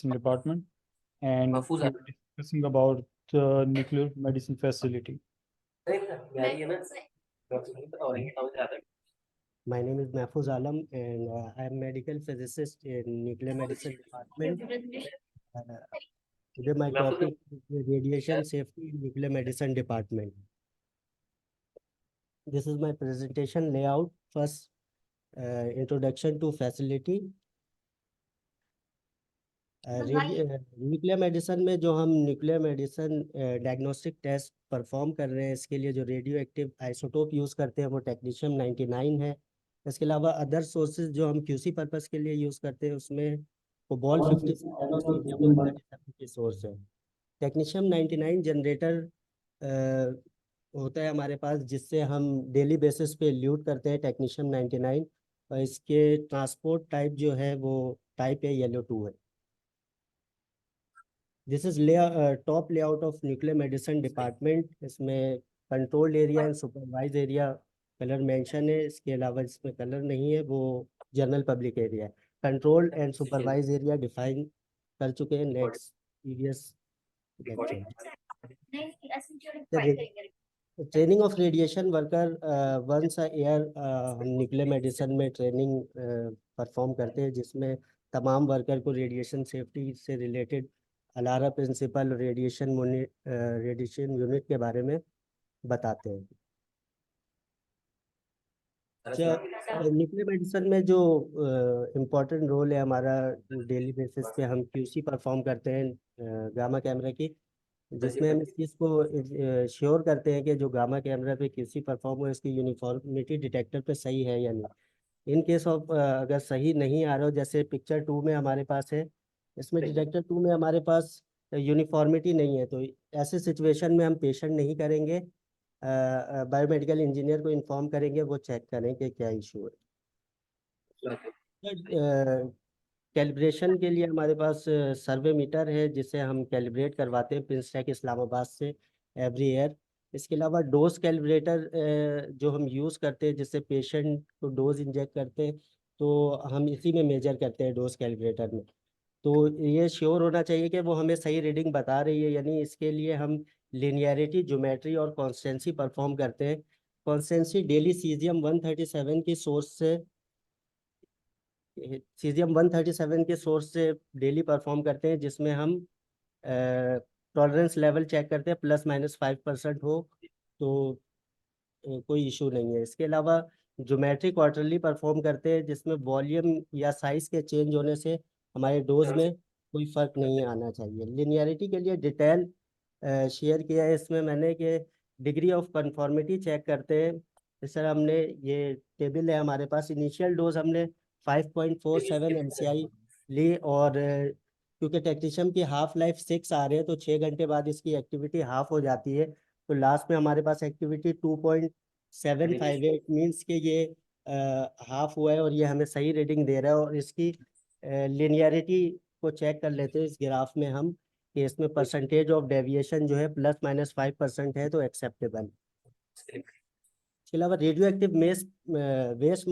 Medicine Department, and we'll be discussing about the nuclear medicine facility. My name is Mahfouz Alam, and I am medical physicist in nuclear medicine department. Today my topic is radiation safety in nuclear medicine department. This is my presentation layout. First, introduction to facility. Nuclear medicine में जो हम nuclear medicine diagnostic test perform कर रहे हैं, इसके लिए जो radio active isotope use करते हैं वो टेक्नीशियम 99 है। इसके अलावा अदर सोर्सेज जो हम क्यूसी पर्पस के लिए यूज़ करते हैं उसमें कोबाल्ट 57 और सीरियम 137 की सोर्स है। टेक्नीशियम 99 जनरेटर होता है हमारे पास, जिससे हम डेली बेसिस पे ल्यूट करते हैं टेक्नीशियम 99, और इसके ट्रांसपोर्ट टाइप जो है वो टाइप है येलो 2 है। This is top layout of nuclear medicine department. इसमें controlled area and supervise area colour mention है, इसके अलावा इसमें कलर नहीं है, वो जनरल पब्लिक एरिया है। Controlled and supervise area define कर चुके हैं next previous lecture. Training of radiation worker once a year हम न्यूक्लियर मेडिसिन में ट्रेनिंग परफॉर्म करते हैं, जिसमें तमाम वर्कर को रेडिएशन सेफ्टी से related ALARA principle radiation unit के बारे में बताते हैं। न्यूक्लियर मेडिसिन में जो इम्पोर्टेंट रोल है हमारा, डेली बेसिस पे हम क्यूसी परफॉर्म करते हैं गामा कैमरा की, जिसमें हम इस चीज़ को श्योर करते हैं कि जो गामा कैमरा पे क्यूसी परफॉर्म हो इसकी यूनिफॉर्मिटी डिटेक्टर पे सही है या नहीं। इन केस ऑफ अगर सही नहीं आ रहा हो, जैसे पिक्चर 2 में हमारे पास है, इसमें डिटेक्टर 2 में हमारे पास यूनिफॉर्मिटी नहीं है, तो ऐसे सिचुएशन में हम पेशेंट नहीं करेंगे, बायोमेडिकल इंजीनियर को इन्फॉर्म करेंगे, वो चेक करें कि क्या इशू है। कैलिब्रेशन के लिए हमारे पास सर्वे मीटर है, जिसे हम कैलिब्रेट करवाते हैं प्रिंस टेक इस्लामाबाद से एवरी ईयर। इसके अलावा डोज कैलिब्रेटर जो हम यूज़ करते हैं, जिससे पेशेंट को डोज इंजेक्ट करते हैं, तो हम इसी में मेजर करते हैं डोज कैलिब्रेटर में। तो ये श्योर होना चाहिए कि वो हमें सही रीडिंग बता रही है, यानी इसके लिए हम लिनियरिटी, ज्योमेट्री और कॉन्स्टेंसी परफॉर्म करते हैं। कॉन्स्टेंसी डेली सीजियम 137 की सोर्स से डेली परफॉर्म करते हैं, जिसमें हम टॉलरेंस लेवल चेक करते हैं, ±5% हो तो कोई इशू नहीं है। इसके अलावा ज्योमेट्री क्वार्टरली परफॉर्म करते हैं, जिसमें वॉल्यूम या साइज के चेंज होने से हमारे डोज में कोई फर्क नहीं आना चाहिए। लिनियरिटी के लिए डिटेल शेयर किया है इसमें मैंने, कि डिग्री ऑफ कंफॉर्मिटी चेक करते हैं। इस तरह हमने ये टेबल है हमारे पास, इनिशियल डोज हमने 5.47 MCI ली, और क्योंकि टेक्नीशियम की हाफ लाइफ 6 आ रहे हैं, तो 6 घंटे बाद इसकी एक्टिविटी हाफ हो जाती है, तो लास्ट में हमारे पास एक्टिविटी 2.758 मीन्स के ये हाफ हुआ है, और ये हमें सही रीडिंग दे रहा है। और इसकी लिनियरिटी को चेक कर लेते हैं इस ग्राफ में हम, कि इसमें परसेंटेज ऑफ डेविएशन जो है ±5% है, तो एक्सेप्टेबल। इसके अलावा radioactive waste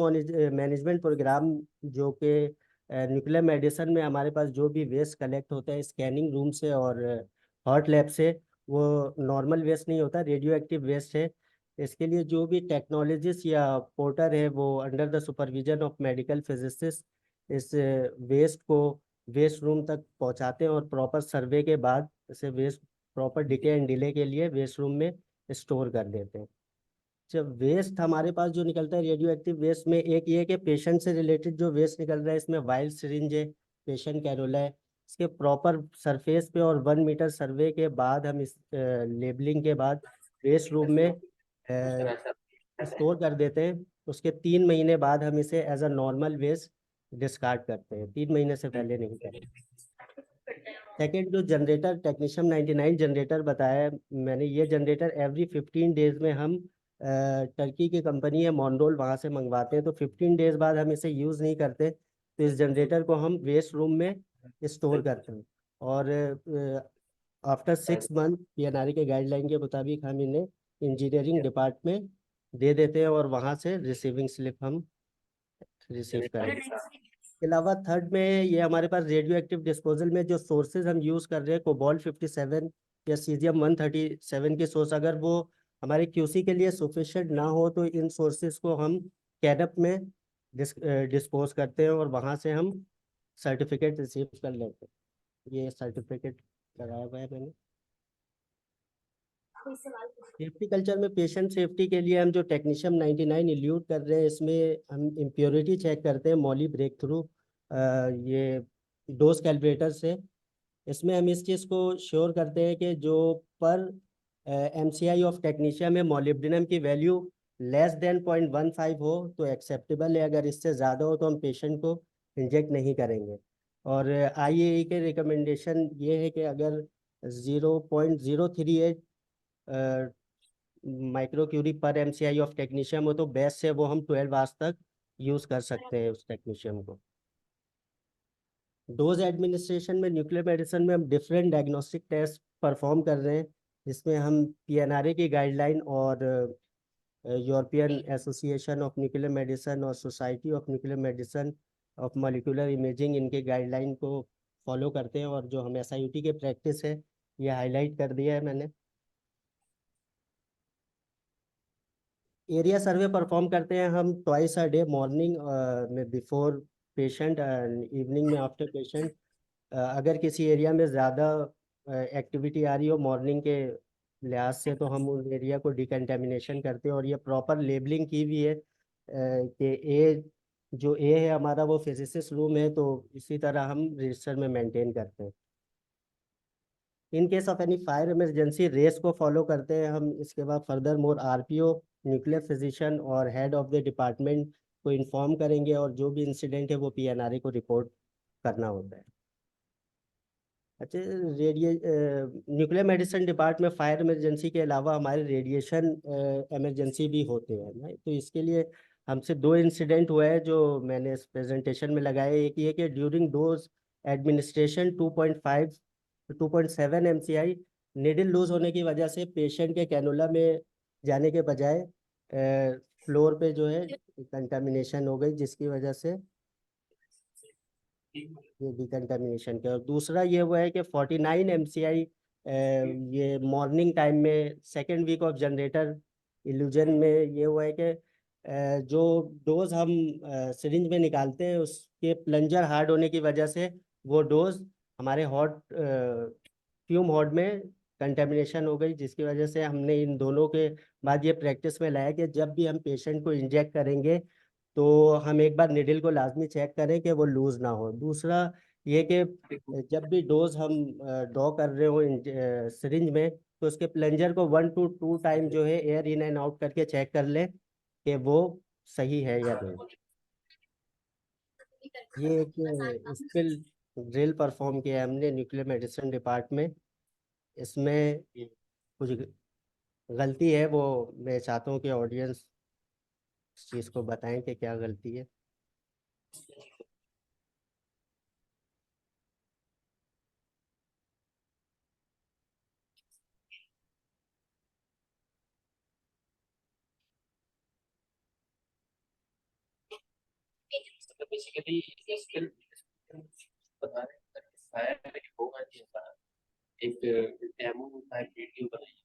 management program, जो कि न्यूक्लियर मेडिसिन में हमारे पास जो भी वेस्ट कलेक्ट होता है स्कैनिंग रूम से और हॉट लैब से, वो नॉर्मल वेस्ट नहीं होता, रेडियो एक्टिव वेस्ट है। इसके लिए जो भी टेक्नोलॉजिस्ट या पोर्टर है, वो under the supervision of medical physicist इस वेस्ट को वेस्ट रूम तक पहुंचाते हैं, और प्रॉपर सर्वे के बाद इसे waste proper decay and delay के लिए वेस्ट रूम में स्टोर कर देते हैं। जब वेस्ट हमारे पास जो निकलता है रेडियो एक्टिव वेस्ट में, एक ये कि पेशेंट से रिलेटेड जो वेस्ट निकल रहा है, इसमें वाइल सिरिंज है, पेशेंट कैरोला है, इसके प्रॉपर सरफेस पे और 1 मीटर सर्वे के बाद हम इस लेबलिंग के बाद वेस्ट रूम में स्टोर कर देते हैं। उसके 3 महीने बाद हम इसे as a normal waste discard करते हैं, 3 महीने से पहले नहीं करते। सेकेंड, जो जनरेटर टेक्नीशियम 99 जनरेटर बताया मैंने, ये जनरेटर एवरी 15 डेज में हम टर्की की कंपनी है मॉन्डोल, वहाँ से मंगवाते हैं, तो 15 डेज बाद हम इसे यूज़ नहीं करते, तो इस जनरेटर को हम वेस्ट रूम में स्टोर करते हैं, और आफ्टर 6 मंथ PNRE के गाइडलाइन के मुताबिक हम इन्हें इंजीनियरिंग डिपार्टमेंट दे देते हैं, और वहाँ से रिसीविंग स्लिप हम रिसीव करेंगे। इसके अलावा थर्ड में ये हमारे पास रेडियो एक्टिव डिस्पोजल में जो सोर्सेज हम यूज़ कर रहे हैं, कोबाल्ट 57 या सीजियम 137 की सोर्स, अगर वो हमारे क्यूसी के लिए सफिशिएंट ना हो तो इन सोर्सेज को हम कैडअप में डिस्पोज करते हैं और वहाँ से हम सर्टिफिकेट रिसीव कर लेते हैं। ये सर्टिफिकेट लगाया हुआ है मैंने। सेफ्टी कल्चर में पेशेंट सेफ्टी के लिए हम जो टेक्नीशियम 99 इल्यूट कर रहे हैं, इसमें हम इम्प्योरिटी चेक करते हैं मॉली ब्रेक थ्रू ये डोज कैलकुलेटर से। इसमें हम इस चीज़ को श्योर करते हैं कि जो पर MCI ऑफ टेक्नीशियम में मोलिब्डेनम की वैल्यू लेस देन 0.15 हो तो एक्सेप्टेबल है, अगर इससे ज़्यादा हो तो हम पेशेंट को इंजेक्ट नहीं करेंगे। और IAEA के रिकमेंडेशन ये है कि अगर 0.038 माइक्रो क्यूरी पर MCI ऑफ टेक्नीशियम हो तो बेस्ट से वो हम 12 आवर्स तक यूज़ कर सकते हैं उस टेक्नीशियम को। डोज एडमिनिस्ट्रेशन में न्यूक्लियर मेडिसिन में हम डिफरेंट डायग्नोस्टिक टेस्ट परफॉर्म कर रहे हैं, जिसमें हम PNRA की गाइडलाइन और European association of nuclear medicine और society of nuclear medicine of molecular imaging, इनके गाइडलाइन को फॉलो करते हैं। और जो हम SIUT के प्रैक्टिस है ये हाईलाइट कर दिया है मैंने। एरिया सर्वे परफॉर्म करते हैं हम ट्वाइस अ डे, मॉर्निंग में बिफोर पेशेंट एंड इवनिंग में आफ्टर पेशेंट। अगर किसी एरिया में ज़्यादा एक्टिविटी आ रही हो मॉर्निंग के लिहाज से तो हम उस एरिया को डिकंटेमिनेशन करते हैं। और ये प्रॉपर लेबलिंग की भी है कि ए है हमारा वो फिजिसिस्ट रूम है, तो इसी तरह हम रजिस्टर में मेंटेन करते हैं। In case of any fire emergency रेस को फॉलो करते हैं हम। इसके बाद further more RPO, nuclear physician और हेड ऑफ द डिपार्टमेंट को इन्फॉर्म करेंगे, और जो भी इंसिडेंट है वो PNRA को रिपोर्ट करना होता है। अच्छा, न्यूक्लियर मेडिसिन डिपार्ट में फायर इमरजेंसी के अलावा हमारे रेडिएशन इमरजेंसी भी होते हैं ना, तो इसके लिए हमसे 2 इंसिडेंट हुए हैं जो मैंने इस प्रेजेंटेशन में लगाए। एक ये कि during dose administration 2.5 2.7 MCI needle loose होने की वजह से पेशेंट के कैनुला में जाने के बजाय फ्लोर पे जो है कंटामिनेशन हो गई, जिसकी वजह से ये डिकंटामिनेशन के। और दूसरा ये हुआ है कि 49 MCI ये मॉर्निंग टाइम में second week of generator elution में ये हुआ है कि जो डोज हम सिरिंज में निकालते हैं उसके प्लंजर हार्ड होने की वजह से वो डोज हमारे हॉट फ्यूम हॉड में कंटेमिनेशन हो गई, जिसकी वजह से हमने इन दोनों के बाद ये प्रैक्टिस में लाया कि जब भी हम पेशेंट को इंजेक्ट करेंगे तो हम एक बार निडल को लाजमी चेक करें कि वो लूज ना हो। दूसरा ये कि जब भी डोज हम ड्रॉ कर रहे हो सिरिंज में तो उसके प्लंजर को 1 to 2 टाइम जो है एयर इन एंड आउट करके चेक कर लें कि वो सही है या नहीं। ये एक स्किल ड्रिल परफॉर्म किया है हमने न्यूक्लियर मेडिसिन डिपार्ट में। इसमें कुछ गलती है, वो मैं चाहता हूँ कि ऑडियंस इस चीज़ को बताएं कि क्या गलती है। तो बेसिकली स्किल बता रहे हैं फायर होगा नहीं ऐसा एक डेमो टाइप वीडियो बनाइए।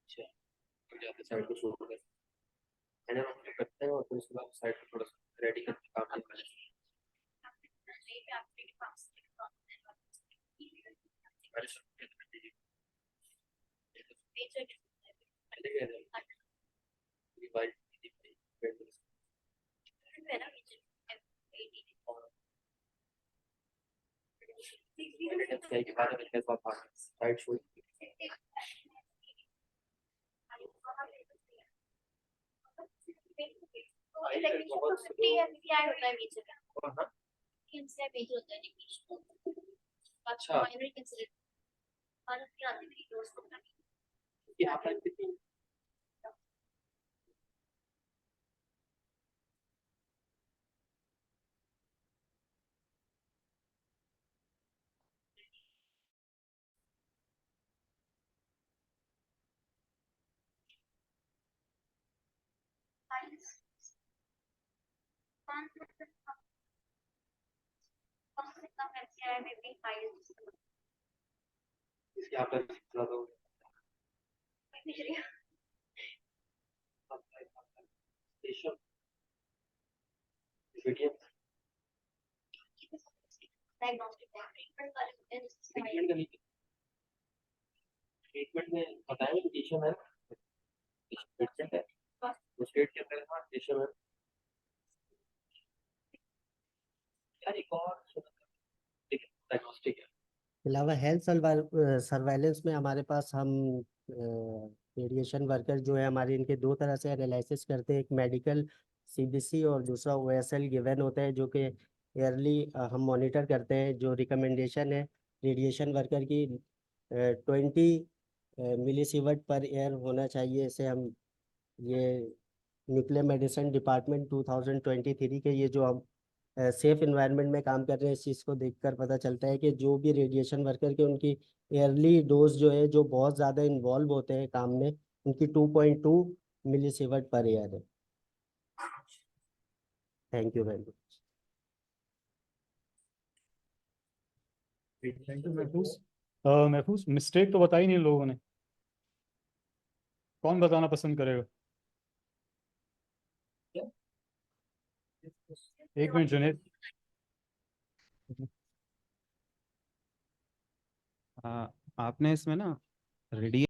अच्छा, तो जाते साइड को शूट कर मैंने अपने करते हैं और फिर उसके बाद साइड को थोड़ा सा रेडी करके काम करना है। हमारे सब के कर दीजिए ये वाइट के बाद में कैसा साइड शूट अच्छा यहाँ पर कितनी यहाँ पर ज़्यादा पेशेंट मीडियम ट्रीटमेंट का नहीं ट्रीटमेंट में बताया मेडिटेशन है ट्रीटमेंट है वो स्टेट के अंदर हाँ मेडिटेशन है यार एक और डायग्नोस्टिक है अलावा हेल्थ सर्वाइलेंस में हमारे पास हम रेडिएशन वर्कर जो है हमारे इनके दो तरह से एनालिसिस करते हैं, एक मेडिकल सीबीसी और दूसरा ओएसएल गिवन होता है जो कि ईयरली हम मॉनिटर करते हैं। जो रिकमेंडेशन है रेडिएशन वर्कर की 20 मिलीसीवर्ट पर ईयर होना चाहिए। इसे हम ये न्यूक्लियर मेडिसिन डिपार्टमेंट 2023 के ये जो हम सेफ इन्वायरमेंट में काम कर रहे हैं इस चीज़ को देखकर पता चलता है कि जो भी रेडिएशन वर्कर के उनकी ईयरली डोज जो है जो बहुत ज़्यादा इन्वॉल्व होते हैं काम में उनकी 2.2 मिलीसीवर्ट पर ईयर है। Thank you very much. Thank you महफूज। महफूज मिस्टेक तो बताई नहीं लोगों ने, कौन बताना पसंद करेगा? एक मिनट जुनेद। आपने इसमें ना रेडिएशन